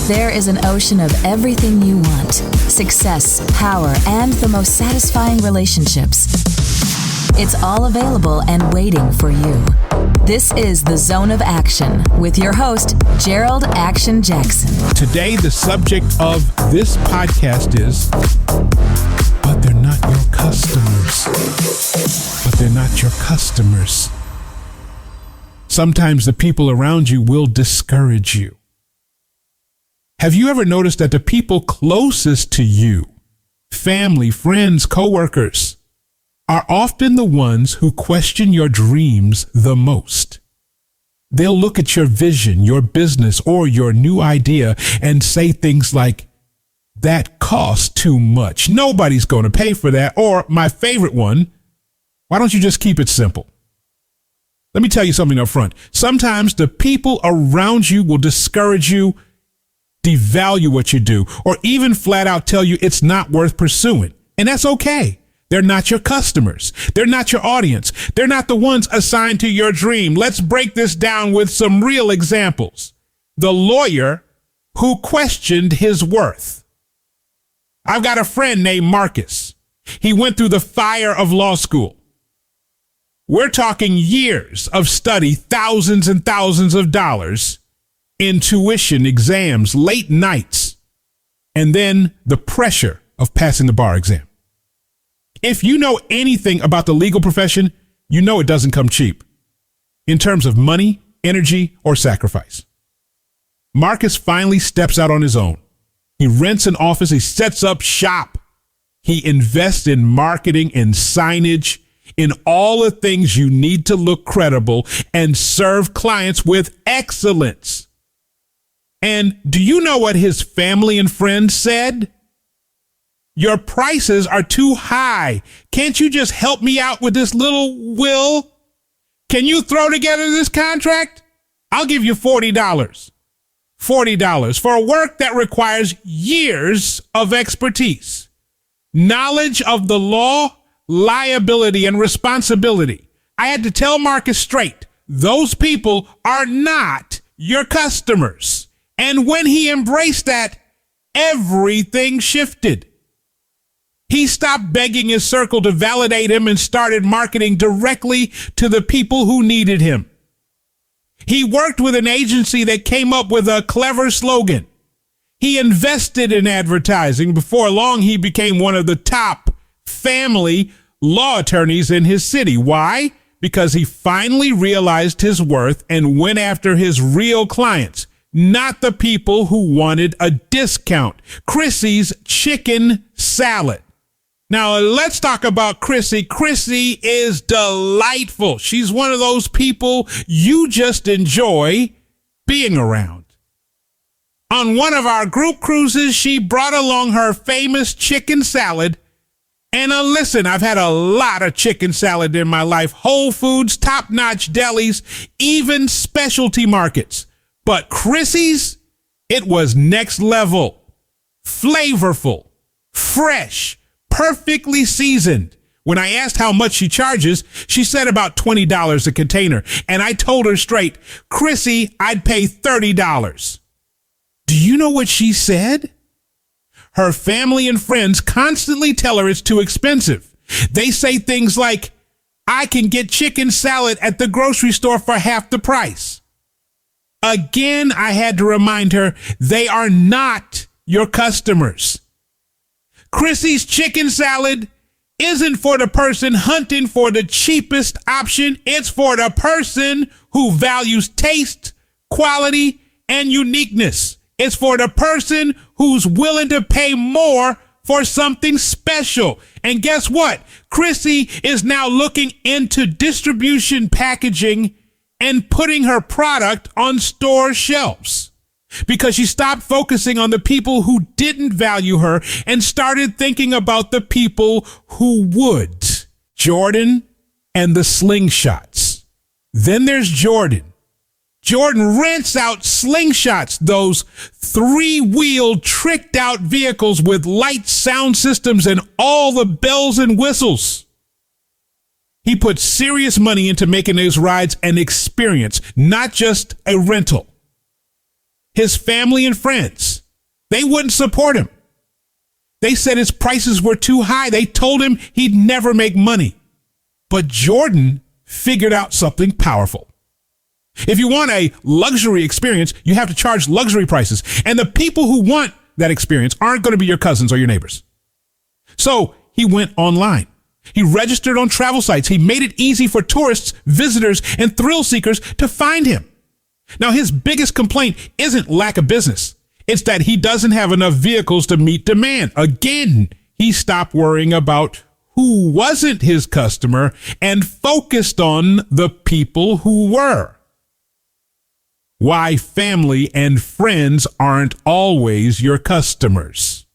There is an ocean of everything you want: success, power, and the most satisfying relationships. It's all available and waiting for you. This is The Zone of Action with your host, Jerold Action Jackson. Today, the subject of this podcast is, but they're not your customers. But they're not your customers. Sometimes the people around you will discourage you. Have you ever noticed that the people closest to you, family, friends, coworkers, are often the ones who question your dreams the most? They'll look at your vision, your business, or your new idea and say things like, "That costs too much. Nobody's going to pay for that." Or my favorite one, "Why don't you just keep it simple?" Let me tell you something up front. Sometimes the people around you will discourage you, devalue what you do, or even flat out tell you it's not worth pursuing. And that's okay. They're not your customers. They're not your audience. They're not the ones assigned to your dream. Let's break this down with some real examples. The lawyer who questioned his worth. I've got a friend named Marcus. He went through the fire of law school. We're talking years of study, thousands and thousands of dollars in tuition, exams, late nights, and then the pressure of passing the bar exam. If you know anything about the legal profession, you know it doesn't come cheap in terms of money, energy, or sacrifice. Marcus finally steps out on his own. He rents an office. He sets up shop. He invests in marketing and signage, in all the things you need to look credible and serve clients with excellence. And do you know what his family and friends said? "Your prices are too high. Can't you just help me out with this little will? Can you throw together this contract? I'll give you $40. $40 for work that requires years of expertise, knowledge of the law, liability, and responsibility." I had to tell Marcus straight, those people are not your customers. And when he embraced that, everything shifted. He stopped begging his circle to validate him and started marketing directly to the people who needed him. He worked with an agency that came up with a clever slogan. He invested in advertising. Before long, he became one of the top family law attorneys in his city. Why? Because he finally realized his worth and went after his real clients, not the people who wanted a discount. Chrissy's chicken salad. Now, let's talk about Chrissy. Chrissy is delightful. She's one of those people you just enjoy being around. On one of our group cruises, she brought along her famous chicken salad. And listen, I've had a lot of chicken salad in my life. Whole Foods, top-notch delis, even specialty markets. But Chrissy's, it was next level. Flavorful, fresh, perfectly seasoned. When I asked how much she charges, she said about $20 a container. And I told her straight, "Chrissy, I'd pay $30. Do you know what she said? Her family and friends constantly tell her it's too expensive. They say things like, "I can get chicken salad at the grocery store for half the price." Again, I had to remind her, they are not your customers. Chrissy's chicken salad isn't for the person hunting for the cheapest option. It's for the person who values taste, quality, and uniqueness. It's for the person who's willing to pay more for something special. And guess what? Chrissy is now looking into distribution, packaging, and putting her product on store shelves, because she stopped focusing on the people who didn't value her and started thinking about the people who would. Jordan and the slingshots. Then there's Jordan. Jordan rents out slingshots, those three-wheeled, tricked-out vehicles with light sound systems and all the bells and whistles. He put serious money into making his rides an experience, not just a rental. His family and friends, they wouldn't support him. They said his prices were too high. They told him he'd never make money. But Jordan figured out something powerful. If you want a luxury experience, you have to charge luxury prices. And the people who want that experience aren't going to be your cousins or your neighbors. So he went online. He registered on travel sites. He made it easy for tourists, visitors, and thrill seekers to find him. Now, his biggest complaint isn't lack of business. It's that he doesn't have enough vehicles to meet demand. Again, he stopped worrying about who wasn't his customer and focused on the people who were. Why family and friends aren't always your customers.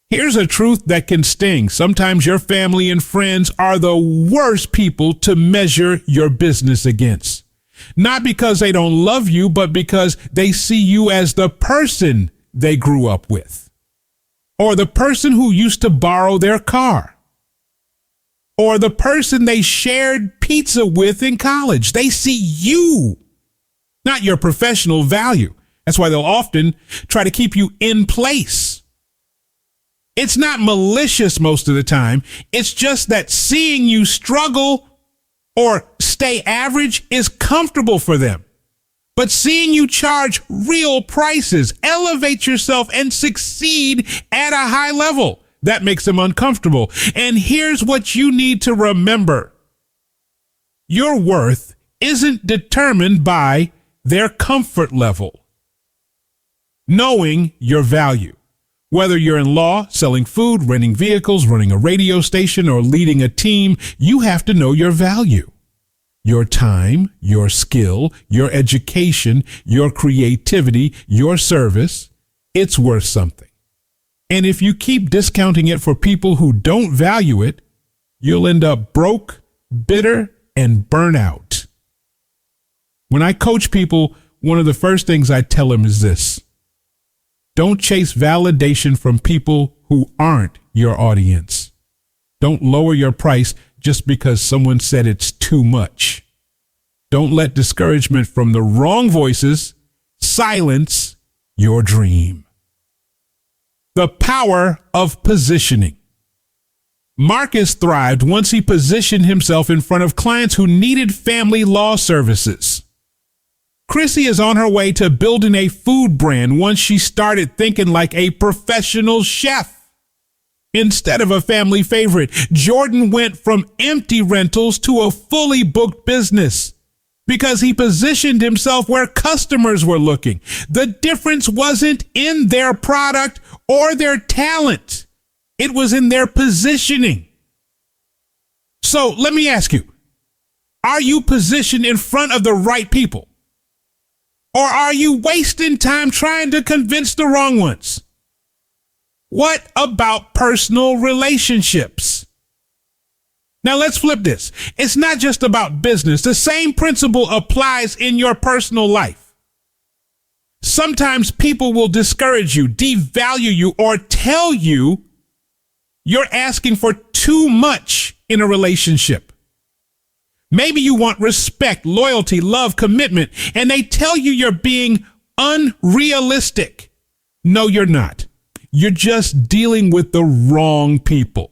Here's a truth that can sting. Sometimes your family and friends are the worst people to measure your business against. Not because they don't love you, but because they see you as the person they grew up with, or the person who used to borrow their car, or the person they shared pizza with in college. They see you, not your professional value. That's why they'll often try to keep you in place. It's not malicious most of the time. It's just that seeing you struggle or stay average is comfortable for them. But seeing you charge real prices, elevate yourself, and succeed at a high level, that makes them uncomfortable. And here's what you need to remember. Your worth isn't determined by their comfort level. Knowing your value. Whether you're in law, selling food, renting vehicles, running a radio station, or leading a team, you have to know your value. Your time, your skill, your education, your creativity, your service, it's worth something. And if you keep discounting it for people who don't value it, you'll end up broke, bitter, and burnt out. When I coach people, one of the first things I tell them is this: don't chase validation from people who aren't your audience. Don't lower your price just because someone said it's too much. Don't let discouragement from the wrong voices silence your dream. The power of positioning. Marcus thrived once he positioned himself in front of clients who needed family law services. Chrissy is on her way to building a food brand once she started thinking like a professional chef instead of a family favorite. Jordan went from empty rentals to a fully booked business because he positioned himself where customers were looking. The difference wasn't in their product or their talent. It was in their positioning. So let me ask you, are you positioned in front of the right people? Or are you wasting time trying to convince the wrong ones? What about personal relationships? Now let's flip this. It's not just about business. The same principle applies in your personal life. Sometimes people will discourage you, devalue you, or tell you you're asking for too much in a relationship. Maybe you want respect, loyalty, love, commitment, and they tell you you're being unrealistic. No, you're not. You're just dealing with the wrong people.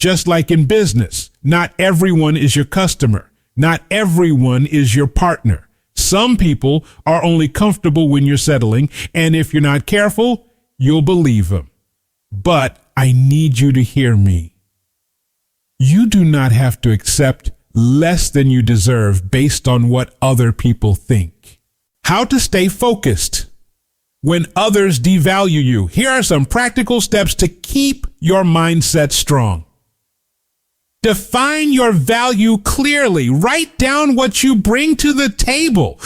Just like in business, not everyone is your customer. Not everyone is your partner. Some people are only comfortable when you're settling, and if you're not careful, you'll believe them. But I need you to hear me. You do not have to accept less than you deserve based on what other people think. How to stay focused when others devalue you. Here are some practical steps to keep your mindset strong. Define your value clearly. Write down what you bring to the table.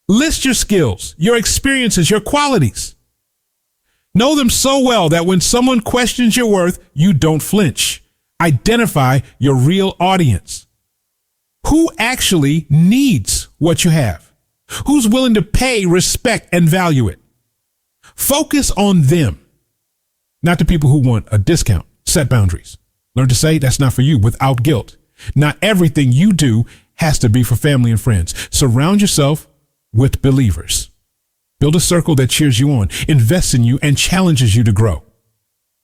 List your skills, your experiences, your qualities. Know them so well that when someone questions your worth, you don't flinch. Identify your real audience. Who actually needs what you have? Who's willing to pay, respect, and value it? Focus on them, not the people who want a discount. Set boundaries. Learn to say that's not for you without guilt. Not everything you do has to be for family and friends. Surround yourself with believers. Build a circle that cheers you on, invests in you, and challenges you to grow.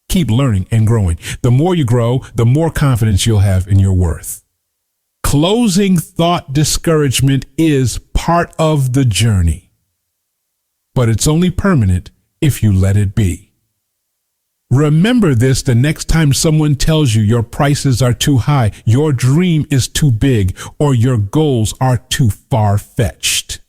Keep learning and growing. The more you grow, the more confidence you'll have in your worth. Closing thought discouragement is part of the journey, but it's only permanent if you let it be. Remember this the next time someone tells you your prices are too high, your dream is too big, or your goals are too far-fetched.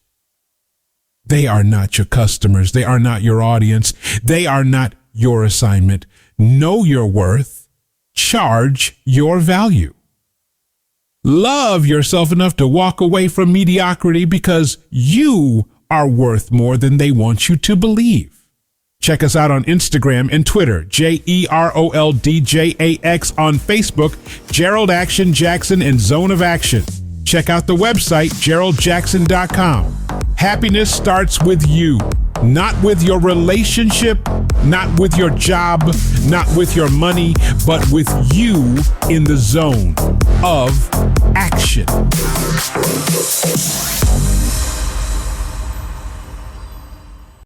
They are not your customers. They are not your audience. They are not your assignment. Know your worth. Charge your value. Love yourself enough to walk away from mediocrity because you are worth more than they want you to believe. Check us out on Instagram and Twitter, JeroldDJAX, on Facebook, Jerold Action Jackson and Zone of Action. Check out the website, JeroldJackson.com. Happiness starts with you, not with your relationship, not with your job, not with your money, but with you in the zone of action.